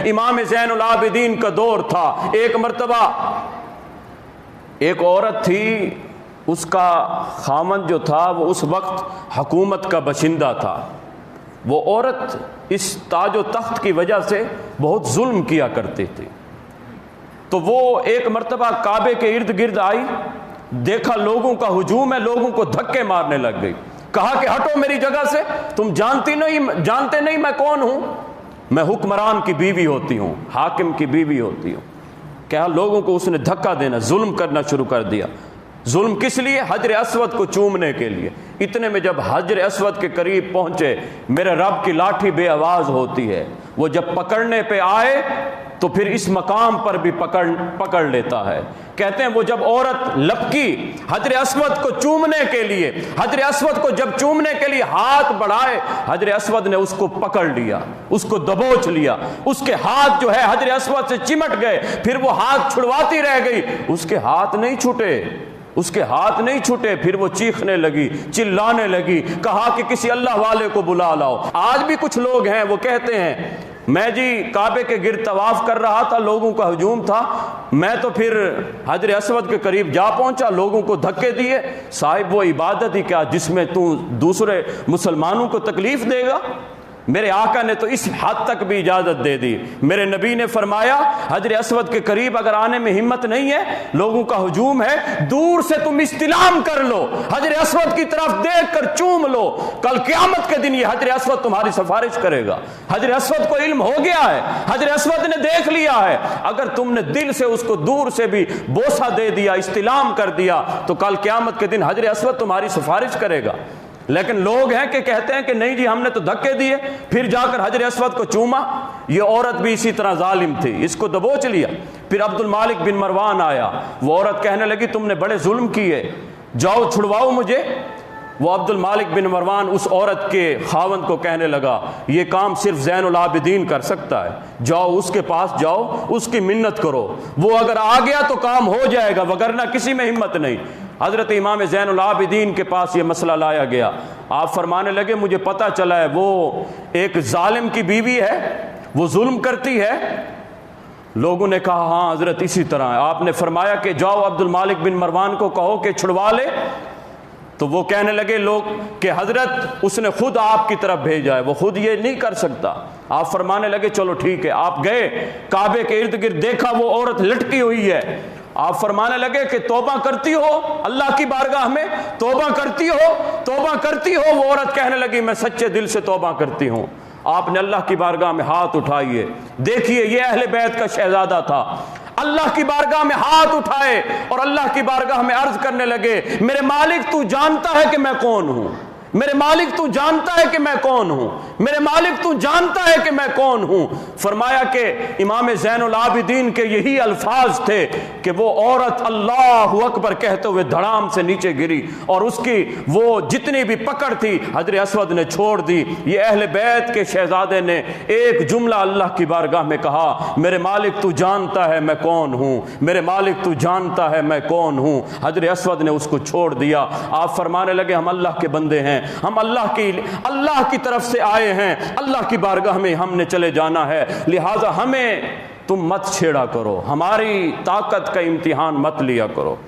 امام زین العابدین کا دور تھا۔ ایک مرتبہ ایک عورت تھی، اس کا خامن جو تھا وہ اس وقت حکومت کا باشندہ تھا۔ وہ عورت اس تاج و تخت کی وجہ سے بہت ظلم کیا کرتی تھی۔ تو وہ ایک مرتبہ کعبے کے ارد گرد آئی، دیکھا لوگوں کا ہجوم ہے، لوگوں کو دھکے مارنے لگ گئی۔ کہا کہ ہٹو میری جگہ سے، تم جانتے نہیں میں کون ہوں؟ میں حکمران کی بیوی ہوتی ہوں، حاکم کی بیوی ہوتی ہوں۔ کیا لوگوں کو اس نے دھکا دینا، ظلم کرنا شروع کر دیا۔ ظلم کس لیے؟ حجر اسود کو چومنے کے لیے۔ اتنے میں جب حجر اسود کے قریب پہنچے، میرے رب کی لاٹھی بے آواز ہوتی ہے، وہ جب پکڑنے پہ آئے تو پھر اس مقام پر بھی پکڑ لیتا ہے۔ کہتے ہیں وہ جب عورت لپکی حجر اسود کو چومنے کے لیے، حجر اسود کو جب چومنے کے لیے ہاتھ بڑھائے، حجر اسود نے اس کو پکڑ لیا، اس کو دبوچ لیا، اس کے ہاتھ جو ہے حجر اسود سے چمٹ گئے۔ پھر وہ ہاتھ چھڑواتی رہ گئی، اس کے ہاتھ نہیں چھوٹے، پھر وہ چیخنے لگی، چلانے لگی، کہا کہ کسی اللہ والے کو بلا لاؤ۔ آج بھی کچھ لوگ ہیں وہ کہتے ہیں میں جی کعبے کے گرد طواف کر رہا تھا، لوگوں کا ہجوم تھا، میں تو پھر حجر اسود کے قریب جا پہنچا، لوگوں کو دھکے دیے۔ صاحب وہ عبادت ہی کیا جس میں تو دوسرے مسلمانوں کو تکلیف دے گا؟ میرے آقا نے تو اس حد تک بھی اجازت دے دی۔ میرے نبی نے فرمایا حجر اسود کے قریب اگر آنے میں ہمت نہیں ہے، لوگوں کا ہجوم ہے، دور سے تم استلام کر لو، حجر اسود کی طرف دیکھ کر چوم لو، کل قیامت کے دن یہ حجر اسود تمہاری سفارش کرے گا۔ حجر اسود کو علم ہو گیا ہے، حجر اسود نے دیکھ لیا ہے، اگر تم نے دل سے اس کو دور سے بھی بوسہ دے دیا، استلام کر دیا، تو کل قیامت کے دن حجر اسود تمہاری سفارش کرے گا۔ لیکن لوگ ہیں کہ کہتے ہیں کہ نہیں جی ہم نے تو دھکے دیے، پھر جا کر حجر اسود کو چوما۔ یہ عورت بھی اسی طرح ظالم تھی، اس کو دبوچ لیا۔ پھر عبد المالک بن مروان آیا، وہ عورت کہنے لگی تم نے بڑے ظلم کیے، جاؤ چھڑواؤ مجھے۔ وہ عبد المالک بن مروان اس عورت کے خاوند کو کہنے لگا یہ کام صرف زین العابدین کر سکتا ہے، جاؤ اس کے پاس جاؤ، اس کی منت کرو، وہ اگر آ گیا تو کام ہو جائے گا، وگرنہ کسی میں ہمت نہیں۔ حضرت امام زین العابدین کے پاس یہ مسئلہ لایا گیا، آپ فرمانے لگے مجھے پتہ چلا ہے وہ ایک ظالم کی بیوی ہے، وہ ظلم کرتی ہے۔ لوگوں نے کہا ہاں حضرت اسی طرح ہے۔ آپ نے فرمایا کہ جاؤ عبد المالک بن مروان کو کہو کہ چھڑوا لے۔ تو وہ کہنے لگے لوگ کہ حضرت اس نے خود آپ کی طرف بھیجا ہے، وہ خود یہ نہیں کر سکتا۔ آپ فرمانے لگے چلو ٹھیک ہے۔ آپ گئے کعبے کے ارد گرد، دیکھا وہ عورت لٹکی ہوئی ہے۔ آپ فرمانے لگے کہ توبہ کرتی ہو اللہ کی بارگاہ میں، توبہ کرتی ہو؟ وہ عورت کہنے لگی میں سچے دل سے توبہ کرتی ہوں۔ آپ نے اللہ کی بارگاہ میں ہاتھ اٹھائیے، دیکھیے یہ اہل بیت کا شہزادہ تھا، اللہ کی بارگاہ میں ہاتھ اٹھائے اور اللہ کی بارگاہ میں عرض کرنے لگے میرے مالک تو جانتا ہے کہ میں کون ہوں، میرے مالک تو جانتا ہے کہ میں کون ہوں، میرے مالک تو جانتا ہے کہ میں کون ہوں۔ فرمایا کہ امام زین العابدین کے یہی الفاظ تھے کہ وہ عورت اللہ اکبر کہتے ہوئے دھڑام سے نیچے گری اور اس کی وہ جتنی بھی پکڑ تھی حجر اسود نے چھوڑ دی۔ یہ اہل بیت کے شہزادے نے ایک جملہ اللہ کی بارگاہ میں کہا میرے مالک تو جانتا ہے میں کون ہوں، میرے مالک تو جانتا ہے میں کون ہوں۔ حجر اسود نے اس کو چھوڑ دیا۔ آپ فرمانے لگے ہم اللہ کے بندے ہیں، ہم اللہ کی طرف سے آئے ہیں، اللہ کی بارگاہ میں ہم نے چلے جانا ہے، لہٰذا ہمیں تم مت چھیڑا کرو، ہماری طاقت کا امتحان مت لیا کرو۔